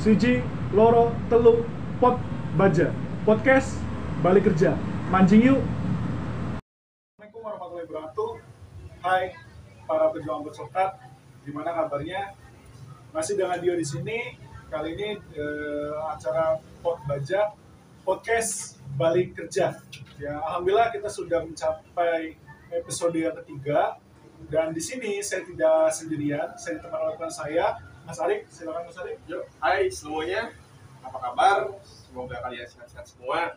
Siji, loro, telu, pot, baja. Podcast, balik kerja. Mancing yuk. Assalamualaikum warahmatullahi wabarakatuh. Hai, para pejuang bersokat. Gimana kabarnya? Masih dengan Dio di sini. Kali ini acara pot baja, podcast balik kerja. Ya, alhamdulillah kita sudah mencapai episode yang ketiga. Dan di sini saya tidak sendirian. Saya ditemani oleh rekan saya, Mas Arik. Silakan Mas Arik. Yuk, hai semuanya, apa kabar? Semoga kalian sehat-sehat semua.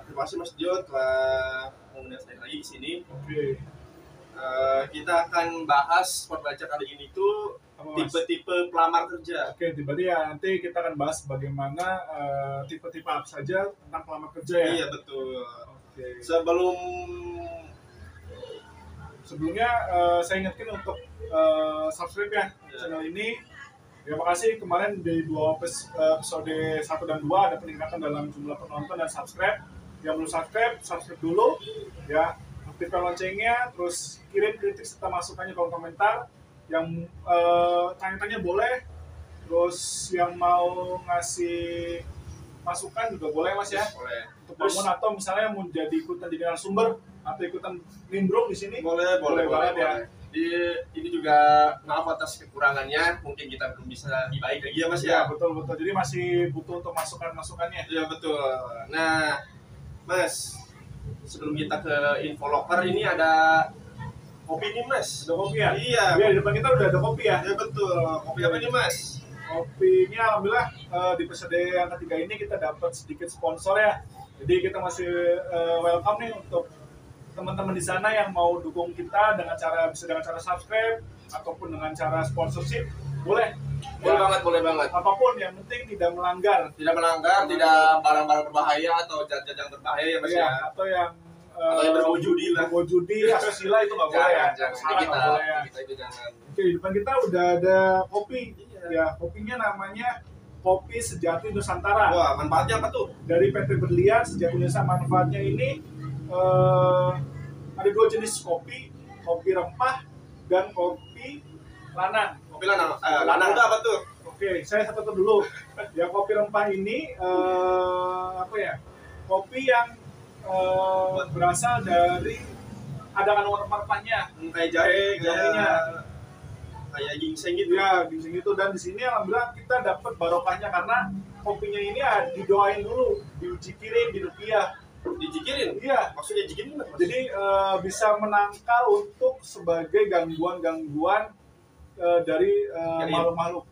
Terima kasih Mas Jo telah mengundang saya lagi di sini. Oke. Kita akan bahas pot baca kali ini tuh tipe-tipe pelamar kerja. Oke, berarti ya nanti kita akan bahas bagaimana tipe-tipe apa saja tentang pelamar kerja ya. Iya betul. Oke. Sebelumnya saya ingatkan untuk subscribe ya channel ini. Terima kasih kemarin di dua episode 1 dan 2 ada peningkatan dalam jumlah penonton dan subscribe. Yang belum subscribe dulu ya. Aktifkan loncengnya, terus kirim kritik serta masukannya kolom komentar. Yang tanya-tanya boleh, terus yang mau ngasih masukan juga boleh Mas ya. Boleh. Untuk bangun atau misalnya mau jadi ikutan jadi narasumber atau ikutan nimbrung di sini. Boleh banget ya. Ini juga maaf atas kekurangannya, mungkin kita belum bisa lebih baik lagi ya Mas ya. Ya betul. Jadi masih butuh untuk masukannya. Iya betul. Nah, Mas, sebelum kita ke info locker ini ada kopi nih Mas. Ada kopi ya? Iya. Iya, di depan kita udah ada kopi ya. Iya betul. Kopi apa nih Mas? Kopinya alhamdulillah di episode yang ketiga ini kita dapat sedikit sponsor ya. Jadi kita masih welcome nih untuk teman-teman di sana yang mau dukung kita dengan cara subscribe ataupun dengan cara sponsorship. Boleh Boleh banget. Apapun yang penting tidak melanggar, tidak barang-barang berbahaya atau jajan berbahaya ya Mas ya. Atau yang berbau judi lah. Berbau judi, asusila itu nggak boleh ya. Jangan. Nggak boleh ya. Kita itu jangan. Oke, di depan kita udah ada kopi. Ya, kopinya namanya Kopi Sejati Nusantara. Wah, manfaatnya apa tuh? Dari PT Berlian Sejati Nusantara. Manfaatnya ini ada dua jenis kopi rempah dan kopi lanang. Kopi lanang. Lanang itu apa tuh? Oke, saya satu dulu. Ya, kopi rempah ini kopi yang berasal dari ada kandungan rempah-rempahnya, Kayak jahe, jahenya, kayak ginseng gitu. ya ginseng itu. Dan di sini alhamdulillah kita dapat barokahnya karena kopinya ini didoain dulu, dijikirin di rupiah. Dijikirin? Iya. Maksudnya jikirin Mas? Jadi bisa menangkal untuk sebagai gangguan dari makhluk-makhluk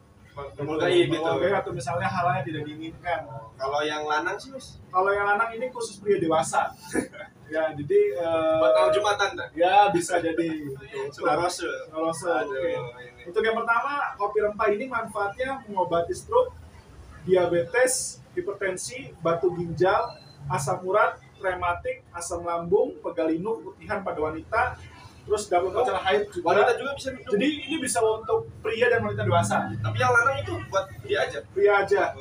gaib gitu. Atau misalnya hal yang tidak diinginkan. Kalau yang lanang sih Mas? Kalau yang lanang ini khusus pria dewasa. Ya, jadi Batal Jumatan dah. ya bisa jadi Sudah Rasul. Oke. Untuk yang pertama, kopi rempah ini manfaatnya mengobati stroke, diabetes, hipertensi, batu ginjal, asam urat, rematik, asam lambung, pegal linu, keputihan pada wanita, terus dapat pacar haid juga. Wanita juga bisa minum. Jadi ini bisa untuk pria dan wanita dewasa. Tapi yang lanang itu buat dia aja. Pria aja.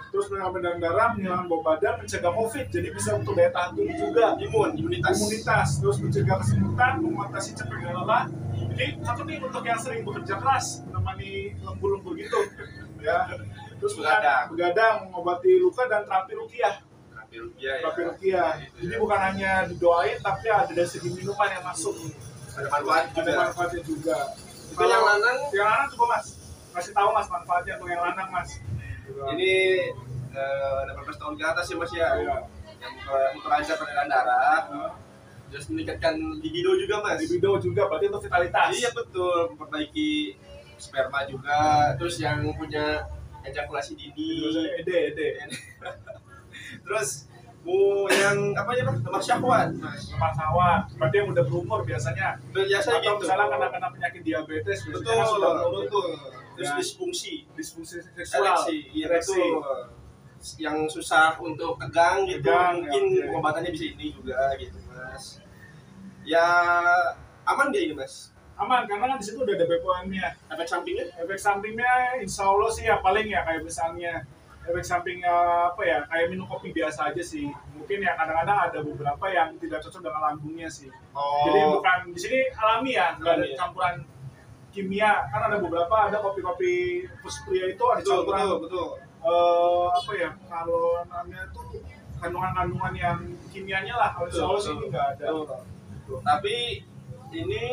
Terus menurunkan darah, menghilangkan bau badan, mencegah COVID. Jadi bisa untuk daya tahan tubuh juga. Imunitas. Terus mencegah kesemutan, mengatasi capek dan lelah. Jadi satu nih untuk yang sering bekerja keras, menemani lembur-lembur gitu. Ya. Terus begadang, mengobati luka dan terapi ruqyah. Terapi ruqyah. Jadi bukan hanya didoain, tapi ada dari segi minuman yang masuk. Ada manfaatnya juga. Itu yang lanang? Yang lanang coba Mas. Kasih tahu Mas manfaatnya untuk yang lanang Mas. Ini 18 tahun ke atas ya Mas ya. Iya. Yang memperlancar peredaran darah. Terus meningkatkan libido juga Mas. Libido juga, berarti untuk vitalitas. Iya betul, memperbaiki sperma juga. Terus yang punya ejakulasi dini. Ede. Terus yang apa ya Mas? Lemah syahwat. Lemah syahwat. Berarti yang udah berumur biasanya. Biasanya atau gitu. misalnya kena penyakit diabetes, Betul. sudah menurun tuh. Terus Ya. disfungsi seksual. ereksi. Yang susah untuk tegang gitu, mungkin pengobatannya bisa ini juga gitu Mas. Ya aman dia ini Mas? Aman, karena kan di situ udah ada BPOM-nya. Efek sampingnya insya Allah sih ya paling ya kayak misalnya efek sampingnya kayak minum kopi biasa aja sih. Mungkin ya kadang-kadang ada beberapa yang tidak cocok dengan lambungnya sih. Jadi bukan di sini alami ya, nggak ada campuran kimia, kan ada beberapa, ada kopi-kopi khusus pria itu ada betul campuran betul. apa ya, kalau namanya tuh kandungan-kandungan yang kimianya lah. Kalau Betul, soal sih betul. nggak ada. Betul. Tapi ini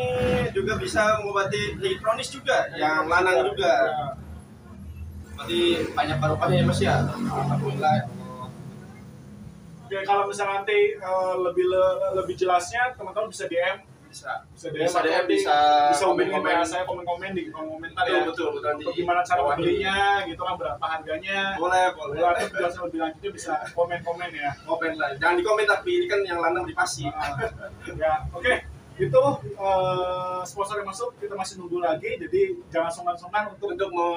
juga bisa mengobati penyakit kronis juga, yang lanang juga. Ya. Berarti banyak barokahnya ya Mas ya. Alhamdulillah. Oke, kalau misalnya nanti lebih jelasnya teman-teman bisa DM, Bisa DM, bisa DM, nanti bisa hubungin komen-komen. saya, komen-komen di kolom komentar Betul ya. betul betul. Nanti Untuk gimana cara bawah ini. membelinya, gitu kan, berapa harganya. Boleh boleh. Boleh, atau penjelasan lebih lanjutnya bisa komen-komen ya. Komen lah. Jangan di komen, tapi ini kan yang lanang dipasi. Ya, oke. Itu sponsor yang masuk, kita masih nunggu lagi, jadi jangan sungkan-sungkan untuk Untuk mau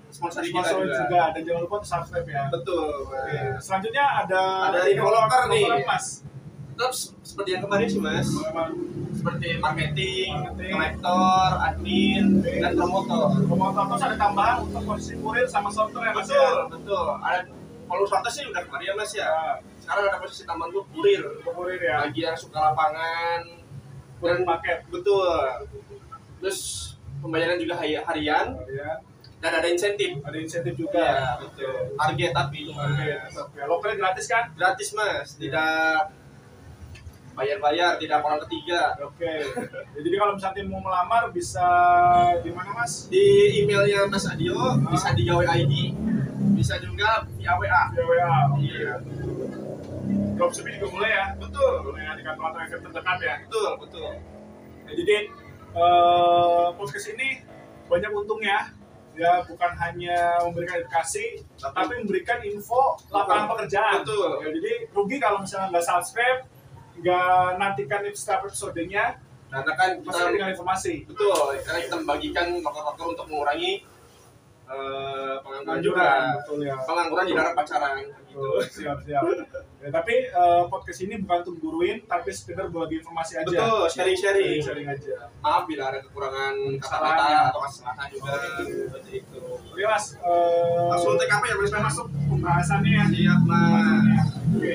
sponsori kita sponsor juga. juga. Dan jangan lupa untuk subscribe ya. Betul. Oke, selanjutnya ada info loker nih. Mas. Tetap seperti yang kemarin sih Mas. Memang Seperti marketing, Marketing. kolektor, admin, dan promotor. promotor terus ada tambahan untuk posisi kurir sama sorter ya Mas ya. Betul, betul. Ada kalau sorter sih udah kemarin ya Mas ya. Sekarang ada posisi tambahan tuh kurir. Untuk kurir ya. Bagi yang suka lapangan, Kurir paket. betul. Terus pembayaran juga harian Ya. dan ada insentif. Ada insentif juga. Iya, betul. Target tapi itu Oke, tetap ya. Lokernya gratis kan? gratis Mas, tidak bayar-bayar, tidak orang ketiga. Oke. Ya, jadi kalau misalnya mau melamar bisa di mana Mas? Di emailnya Mas Adio bisa di gawe ID, bisa juga via WA. Via WA. Iya, Dropshipping juga mulai ya. betul, Boleh ya di kantor atau event terdekat ya. betul, betul. Ya, jadi podcast ini banyak untungnya. Ya, bukan hanya memberikan edukasi, tapi memberikan info lapangan pekerjaan. Betul. Ya, jadi rugi kalau misalnya nggak subscribe, nggak nantikan setiap episodenya, Karena kan pasti kita ketinggalan informasi. betul, karena kita membagikan faktor-faktor untuk mengurangi pengangguran juga. Betul ya. Pengangguran di dalam pacaran gitu. Betul, siap. Ya, tapi podcast ini bukan untuk guruin, tapi sekedar berbagi informasi aja. Betul, sharing-sharing. Sharing aja. Maaf bila ada kekurangan Kesalahan. kata-kata atau kesalahan juga seperti itu. Oke Mas, Langsung TKP ya Mas, kita masuk pembahasannya ya. Siap Mas. Oke.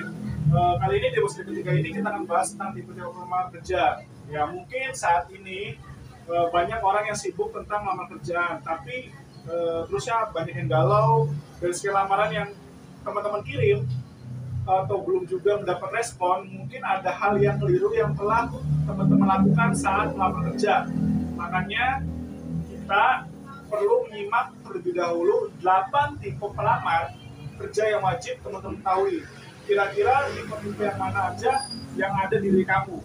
Kali ini di episode ketiga ini kita akan bahas tentang tipe-tipe pelamar kerja. Ya mungkin saat ini banyak orang yang sibuk tentang lamar kerjaan, tapi terusnya banyak yang galau dari sekian lamaran yang teman-teman kirim atau belum juga mendapat respon. Mungkin ada hal yang keliru yang telah teman-teman lakukan saat melamar kerja. Makanya kita perlu menyimak terlebih dahulu 8 tipe pelamar kerja yang wajib teman-teman ketahui. Kira-kira tipe-tipe yang mana aja yang ada di diri kamu?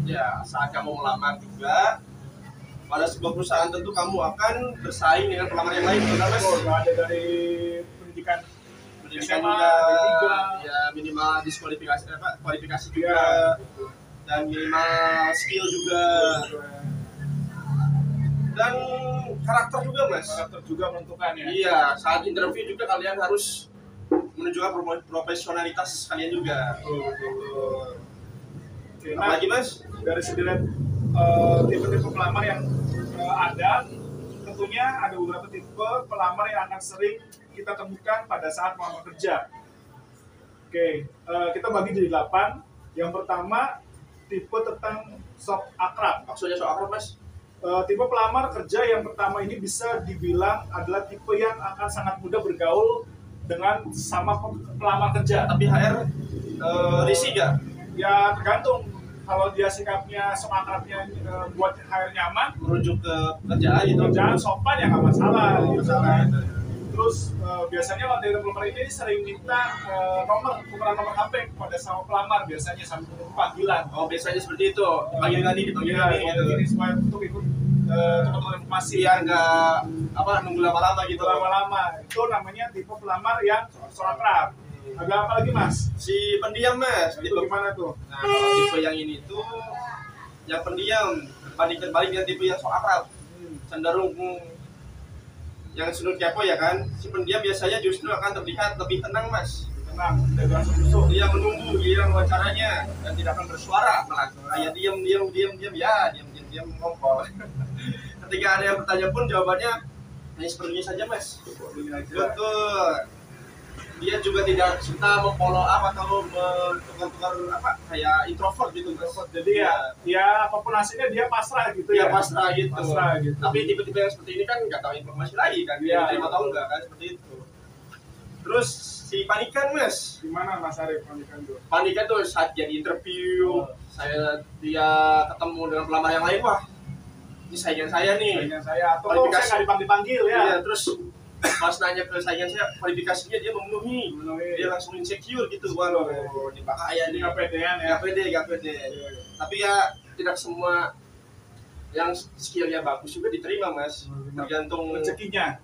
Ya, saat kamu melamar juga pada sebuah perusahaan tentu kamu akan bersaing dengan pelamar yang lain, benar Mas? Nggak ada dari pendidikan Pendidikan SMA, juga, D3. ya minimal diskualifikasi, kualifikasi juga, Ya. dan minimal skill juga, dan karakter juga Mas. Karakter juga menentukan ya. Iya, saat interview juga kalian harus menunjukkan profesionalitas kalian juga. Betul. Oke, nah, Apalagi Mas? dari segi tipe-tipe pelamar yang ada, tentunya ada beberapa tipe pelamar yang akan sering kita temukan pada saat melamar kerja. Oke, kita bagi jadi 8. Yang pertama, tipe tentang sok akrab. Maksudnya soal apa Mas? Tipe pelamar kerja yang pertama ini bisa dibilang adalah tipe yang akan sangat mudah bergaul dengan sama pelamar kerja. Tapi HR risih gak? Ya tergantung. Kalau dia sikapnya sok akrabnya buat HR nyaman, Merujuk ke pekerjaan gitu. kerjaan sopan ya nggak masalah. Gitu Masalah kan. itu. Terus biasanya kalau dari pelamar ini sering minta tukeran nomor HP kepada sama pelamar, biasanya sambil menunggu panggilan. Oh biasanya seperti itu, dipanggil tadi Iya, gitu. ini supaya untuk ikut tukar informasi. Biar nggak nunggu lama-lama gitu. Itu lama-lama. Itu namanya tipe pelamar yang sok akrab. Ada apa lagi Mas? Si pendiam Mas, Itu gimana tuh? Nah kalau tipe yang ini tuh yang pendiam berbanding terbalik dengan tipe yang sok akrab, cenderung yang sudut kepo ya kan. Si pendiam biasanya justru akan terlihat lebih tenang Mas. Tenang, tidak langsung. Dia menunggu giliran wawancaranya dan tidak akan bersuara malah kayak diam ngompol. Ketika ada yang bertanya pun jawabannya hanya seperlunya saja Mas. Betul. dia juga tidak suka memfollow up atau tukar-tukar apa kayak introvert gitu Mas. Jadi ya apapun hasilnya dia pasrah gitu Ya ya. pasrah gitu. Pasrah gitu. Tapi tipe-tipe yang seperti ini kan nggak tahu informasi lagi kan, Iya. dia terima atau enggak kan seperti itu. Terus si Panikan Mas, Gimana Mas Arif Panikan tuh? Panikan tuh saat jadi interview, dia ketemu dengan pelamar yang lain, wah ini saingan saya nih. Saingan saya atau Kualifikasi. saya nggak dipanggil-panggil ya. Iya, terus pas nanya ke saingan saya, kualifikasinya dia memenuhi. Dia langsung insecure gitu, waduh, ini bahaya nih. Nggak pedean ya. Gak pede. Tapi ya tidak semua yang skillnya bagus juga diterima Mas. Tergantung Rezekinya.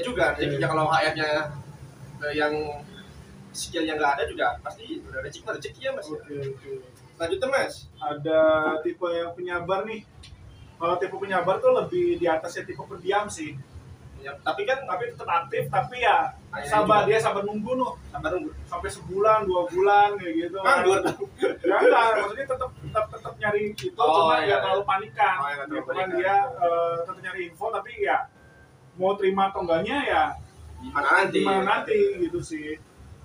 juga. Rezekinya kalau HR-nya yang skillnya nggak ada juga pasti udah rezekinya Mas. Oke. Lanjutnya Mas. Ada tipe yang penyabar nih. Kalau tipe penyabar tuh lebih di atasnya tipe pendiam sih. Ya, tapi Tetap aktif, tapi ya Akhirnya dia sabar nunggu sabar nunggu. sampai sebulan 2 bulan kayak gitu. Nganggur. Ya enggak, maksudnya tetap nyari itu, cuma iya. nggak terlalu panikan. Oh, iya, nggak terlalu Gitu kan panikan. dia tetap nyari info, tapi ya mau terima atau enggaknya ya Gimana nanti? gitu sih.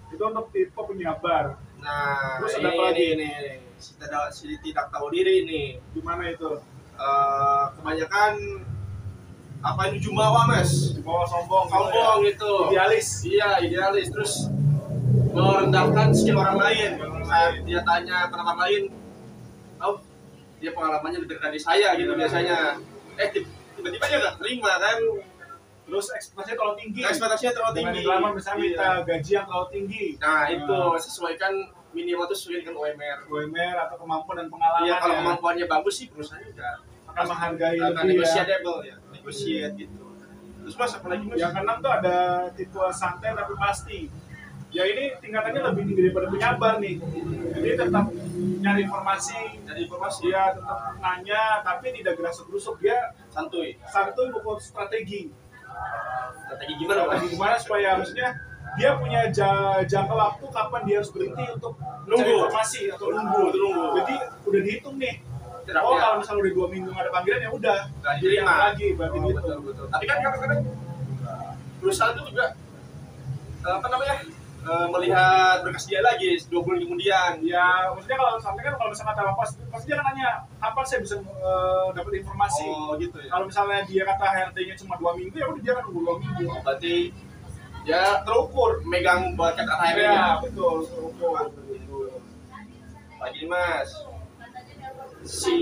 Itu untuk tipe penyabar. Nah, Terus ada apa lagi? ini si tidak tahu diri nih. Gimana itu? Kebanyakan apa itu jumawa Mas? Di bawah sombong Itu. Idealis. Iya, idealis. Terus merendahkan skill orang lain. Saat dia tanya ke orang lain, oh dia pengalamannya lebih dari saya gitu biasanya. Tiba-tiba dia nggak terima kan? Terus ekspektasinya terlalu tinggi. Ekspektasinya terlalu Dengan tinggi. dilamar misalnya minta Iya. gaji yang terlalu tinggi. Nah itu sesuaikan minimal tuh sesuai dengan UMR. UMR atau kemampuan dan pengalaman. Iya, kalau ya. kemampuannya bagus sih perusahaan juga Akan menghargai akan lebih ya. negotiable ya, negotiate gitu. Terus Mas apa lagi Mas? Yang keenam tuh ada tipe santai tapi pasti. Ya ini tingkatannya lebih tinggi daripada penyabar nih. Jadi tetap nyari informasi, dia tetap nanya, tapi tidak gerasuk-gerusuk, dia Santuy. santuy bukan strategi. Strategi gimana Mas? Gimana supaya maksudnya dia punya jangka waktu kapan dia harus berhenti untuk Nunggu. cari informasi atau nunggu. Nunggu. Jadi udah dihitung nih. Tidak, Oh ya. kalau misalnya udah 2 minggu nggak ada panggilan ya udah. Nggak Diterima diterima. lagi berarti gitu. Betul. Tapi kan kadang-kadang perusahaan itu juga melihat berkas dia lagi 2 bulan kemudian. Ya, maksudnya kalau sampai kan kalau misalnya kata pasti dia akan nanya kapan saya bisa dapat informasi. Oh gitu ya. Kalau misalnya dia kata HRD-nya cuma 2 minggu ya udah dia akan nunggu 2 minggu. Berarti dia Terukur. megang buat kata Ya, HRD-nya. betul, terukur. Lagi Mas. Si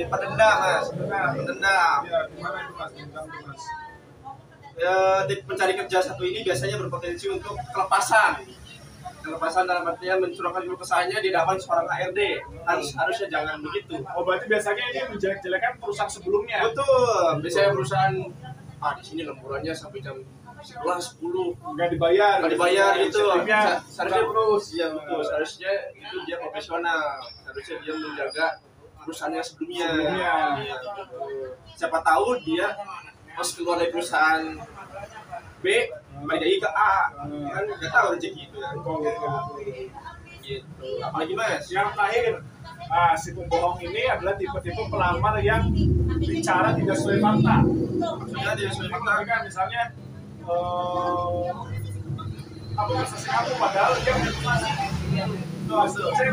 pendendam Mas. Pendendam. Ya, gimana itu Mas? Bintang tuh, Mas. Tipe pencari kerja satu ini biasanya berpotensi untuk kelepasan dalam artian mencurahkan keluh kesahnya di hadapan seorang HRD. Harusnya jangan begitu. Oh, berarti biasanya ini menjelek-jelekan perusahaan sebelumnya. Betul. Biasanya perusahaan di sini lemburannya sampai jam 11, 10 Nggak dibayar. nggak dibayar gitu. Insentifnya Seharusnya terus. Iya betul. Seharusnya itu dia profesional. Harusnya dia menjaga perusahaannya sebelumnya. Iya. Siapa tahu dia pas keluar dari perusahaan B balik lagi ke A, kan nggak tahu rezeki itu ya. Gitu. Apalagi Mas? Yang terakhir, si pembohong ini adalah tipe-tipe pelamar yang bicara tidak sesuai fakta. Maksudnya dia sesuai fakta. Kan misalnya apa prestasi kamu padahal dia punya informasi. Tuh hasil cek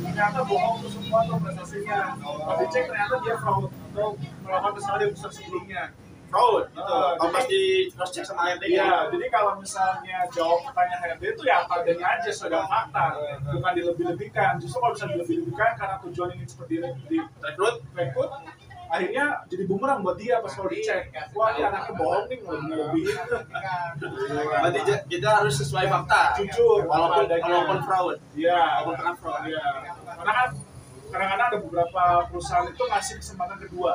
ternyata bohong tuh semua tuh prestasinya. Kalau dicek ternyata dia fraud atau melakukan kesalahan di perusahaan sebelumnya. Fraud gitu. Kalau Jadi- pas di cross check sama HRD Iya, jadi kalau misalnya jawab pertanyaan HRD itu ya apa adanya aja sesuai dengan fakta, bukan dilebih-lebihkan. Justru kalau bisa dilebih-lebihkan karena tujuan ingin seperti di rekrut. akhirnya jadi bumerang buat dia pas kalau dicek. Wah, ini anaknya bohong nih, lebih-lebihin tuh. Berarti kita harus sesuai fakta. Jujur, Walaupun apa adanya. walaupun fraud. Iya, Walaupun tengah fraud. iya. Karena kan kadang-kadang ada beberapa perusahaan itu ngasih kesempatan kedua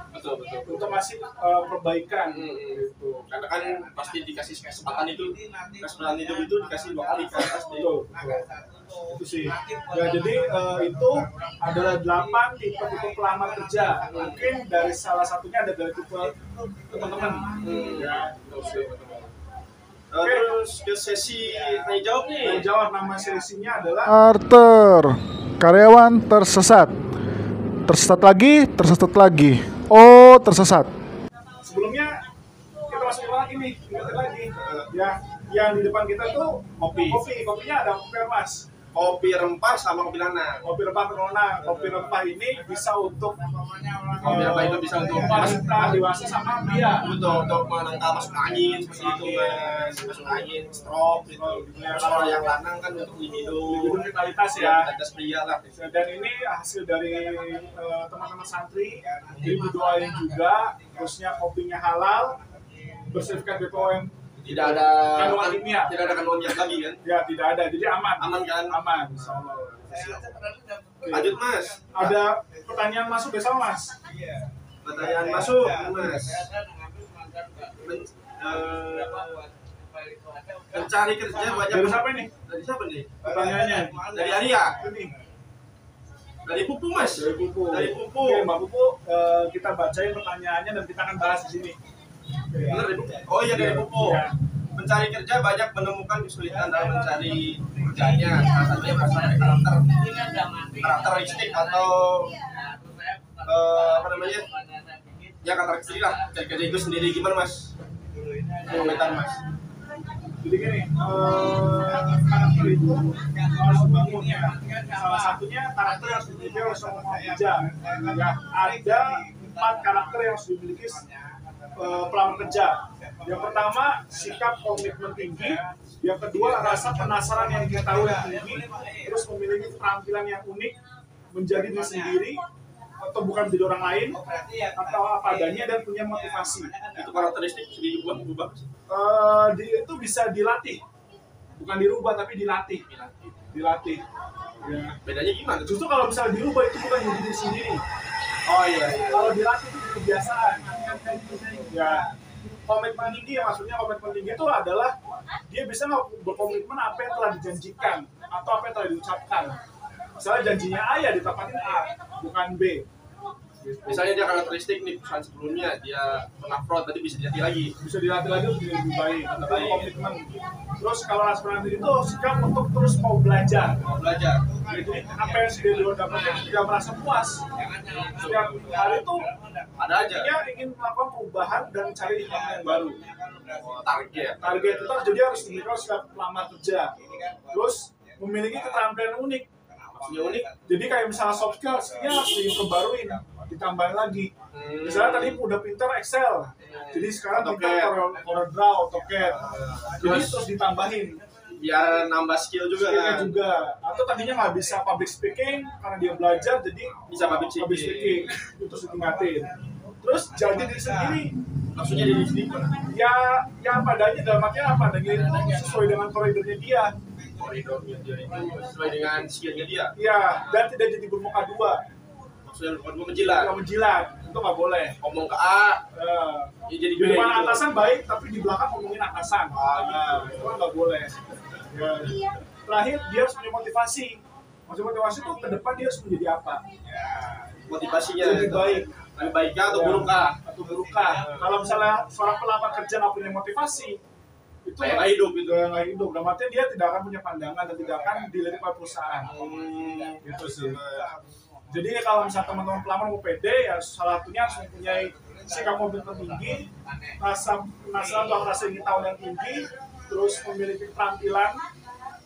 Betul. untuk ngasih perbaikan. Gitu. Karena kan pasti dikasih kesempatan itu dikasih 2 kali kan pasti. Betul. Itu sih. Ya, jadi itu adalah 8 tipe-tipe pelamar kerja. Mungkin dari salah satunya ada dari tipe teman-teman. Ya, Betul. Terus ke sesi tanya jawab yang nih. jawab nama sesinya adalah Arthur, karyawan tersesat. Tersesat lagi. Oh, tersesat. sebelumnya kita masuk lagi nih, ingat lagi. Ya, Yang di depan kita tuh kopinya ada kopi apa, Mas? Kopi rempah sama kopi nanas. Kopi rempah corona. Kopi rempah ini bisa untuk Kopi rempah itu bisa untuk wanita dewasa sama pria. untuk menangkal masuk angin seperti itu mas, masuk angin, stroke gitu. Kalau yang lanang kan untuk libido, Vitalitas ya. vitalitas pria lah. Dan ini hasil dari teman-teman santri, didoain juga, terusnya kopinya halal, bersertifikat BPOM, Tidak ada kandungan kimia. tidak ada kandungan kimia lagi kan? Ya tidak ada, jadi aman. Aman kan? Aman, insya Allah. Oke. Lanjut mas. Ada pertanyaan masuk besok mas? Pertanyaan masuk mas. Mencari kerja banyak. Dari siapa ini? Dari siapa nih? Pertanyaannya? Dari Arya. Ini. Dari Pupu mas. Dari Pupu. Dari Pupu. Oke, Mbak Pupu, kita bacain pertanyaannya dan kita akan bahas di sini. Bener, dari Pupu. Oh iya dari Pupu. Ya. Mencari kerja banyak menemukan kesulitan dalam mencari kerjanya. Salah satunya berasal dari karakteristik atau apa namanya? Ya karakteristik lah. Cari kerja itu sendiri gimana mas? Komentar mas. Jadi gini, karakter itu harus dibangun ya. Salah satunya karakter yang harus dimiliki oleh seorang pekerja. Ya, ada 4 karakter yang harus dimiliki pelamar kerja. Yang pertama, sikap komitmen tinggi. Yang kedua, rasa penasaran yang ingin tahu yang tinggi. Terus memiliki keterampilan yang unik, menjadi diri sendiri atau bukan menjadi orang lain, atau apa adanya dan punya motivasi. Itu karakteristik bisa diubah. Itu bisa dilatih, bukan dirubah tapi dilatih. Ya. Bedanya gimana? Justru kalau misalnya dirubah itu bukan jadi diri sendiri. Oh iya. Kalau dilatih itu jadi kebiasaan. Ya. Komitmen tinggi, ya maksudnya komitmen tinggi itu adalah dia bisa berkomitmen apa yang telah dijanjikan atau apa yang telah diucapkan. Misalnya janjinya A ya ditepatin A, bukan B. Misalnya dia karakteristik nih perusahaan sebelumnya dia pernah fraud, tadi bisa dilatih lagi. Bisa dilatih lagi untuk lebih baik. Itu komitmen. Terus kalau aspiran itu sikap untuk terus mau belajar. Belajar. Jadi apa yang sudah dia dapatkan tidak merasa puas. Setiap hari itu Ada aja. dia ingin melakukan perubahan dan cari hal yang baru. Target. Target itu harus jadi harus dimiliki oleh setiap pelamar kerja. Terus memiliki keterampilan unik. Maksudnya unik. Jadi kayak misalnya soft skills-nya harus diperbaruin, ditambahin lagi. Misalnya tadi udah pinter Excel, jadi sekarang pinter CorelDRAW, AutoCAD. Jadi terus ditambahin. Biar nambah skill juga Skillnya kan. juga. Atau tadinya nggak bisa public speaking karena dia belajar, jadi Bisa public speaking. Terus ditingkatin. Terus jadi diri sendiri. Maksudnya diri sendiri. Ya apa adanya, dalam artian apa adanya itu sesuai dengan koridornya dia. Koridornya dia itu sesuai dengan skillnya dia. Ya, dan tidak jadi bermuka dua. Maksudnya bukan menjilat. Kalau menjilat, itu nggak boleh. Ngomong ke A, ya jadi Di B depan gitu. atasan baik, tapi di belakang ngomongin atasan. Itu kan nggak boleh. Ya. Terakhir, dia harus punya motivasi. Maksud motivasi itu ke depan dia harus menjadi apa? Motivasinya Lebih baik. lebih baikkah atau burukkah? Atau burukkah? Kalau misalnya seorang pelamar kerja nggak punya motivasi, itu Kayak nggak hidup gitu. nggak hidup. Dalam artian dia tidak akan punya pandangan dan tidak akan dilirik oleh perusahaan. Gitu sih. Jadi kalau misalnya teman-teman pelamar mau pede, ya salah satunya harus mempunyai sikap komitmen tinggi, rasa penasaran atau rasa ingin tahu yang tinggi, terus memiliki keterampilan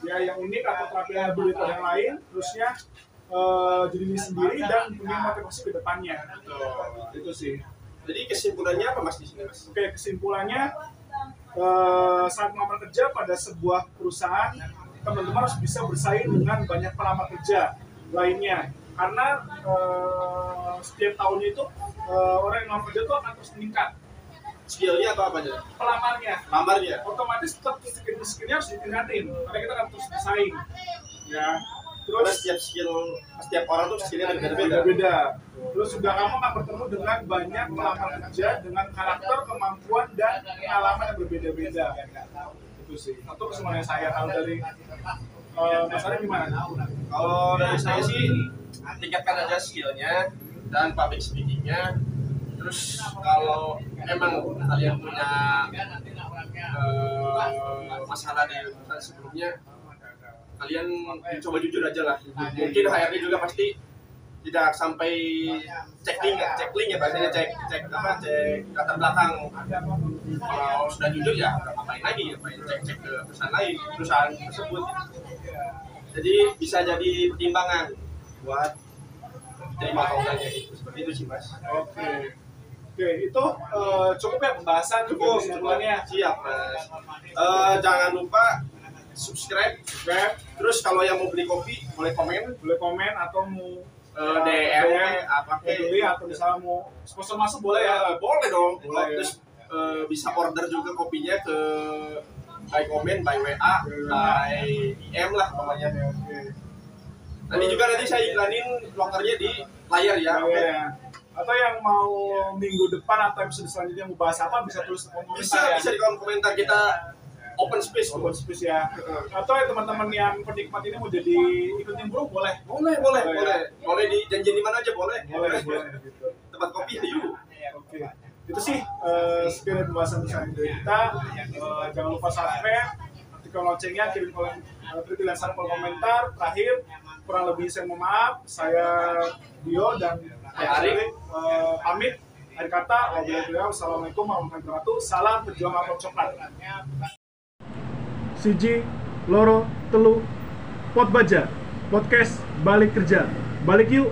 ya yang unik atau keterampilan yang berbeda dari yang lain, terusnya jadi diri sendiri dan punya motivasi ke depannya. Itu sih. Jadi kesimpulannya apa mas di sini mas? Oke, kesimpulannya saat melamar kerja pada sebuah perusahaan, teman-teman harus bisa bersaing dengan banyak pelamar kerja lainnya. Karena setiap tahunnya itu orang yang melamar kerja itu akan terus meningkat. Skillnya atau apa aja? Pelamarnya, Lamarnya. otomatis tetap skillnya harus ditingkatin. Karena kita akan terus bersaing. Ya. Karena Terus setiap orang tuh skillnya berbeda-beda. beda. Terus juga kamu akan bertemu dengan banyak pelamar kerja dengan karakter, kemampuan dan pengalaman yang berbeda-beda. Itu sih. Itu kesemuanya saya tahu dari Mas Arya gimana? Kalau dari saya sih tingkatkan aja skillnya dan public speakingnya. Terus kalau emang kalian punya masalah di perusahaan sebelumnya, kalian coba jujur aja lah. Mungkin HRD juga pasti tidak sampai cek link ya bahasanya cek latar belakang Kalau sudah jujur ya nggak ngapain lagi, ngapain cek-cek ke perusahaan tersebut. Jadi bisa jadi pertimbangan buat terima atau enggaknya itu. Seperti itu sih Mas. Oke. Oke, itu cukup ya pembahasan Cukup, kesimpulannya. siap Mas. Jangan lupa subscribe. Terus kalau yang mau beli kopi boleh komen, Boleh komen atau mau DM apa beli atau misalnya mau sponsor masuk boleh ya. boleh dong. Boleh, ya. Terus bisa order juga kopinya ke by komen, by WA, by DM lah namanya. Oke. Nanti saya iklanin lokernya di layar ya. Oke. Atau yang mau minggu depan atau episode selanjutnya mau bahas apa bisa tulis di kolom Bisa komentar ya. bisa di kolom komentar, kita open space. Open space ya. Atau ya teman-teman yang penikmat ini mau jadi ikut nimbrung boleh. Boleh dijanjiin di mana aja boleh. Boleh gitu. Tempat kopi yuk. Oke. Itu sih sekian dari pembahasan bersama dari kita. Jangan lupa subscribe, aktifkan loncengnya, kirim tulisan saran kolom komentar. Terakhir, kurang lebih saya mohon maaf. Saya Dio dan Arif pamit. Akhir kata, wassalamualaikum warahmatullahi wabarakatuh. Salam pejuang apel coklat. Siji, loro, telu, pot baja, podcast balik kerja, balik yuk.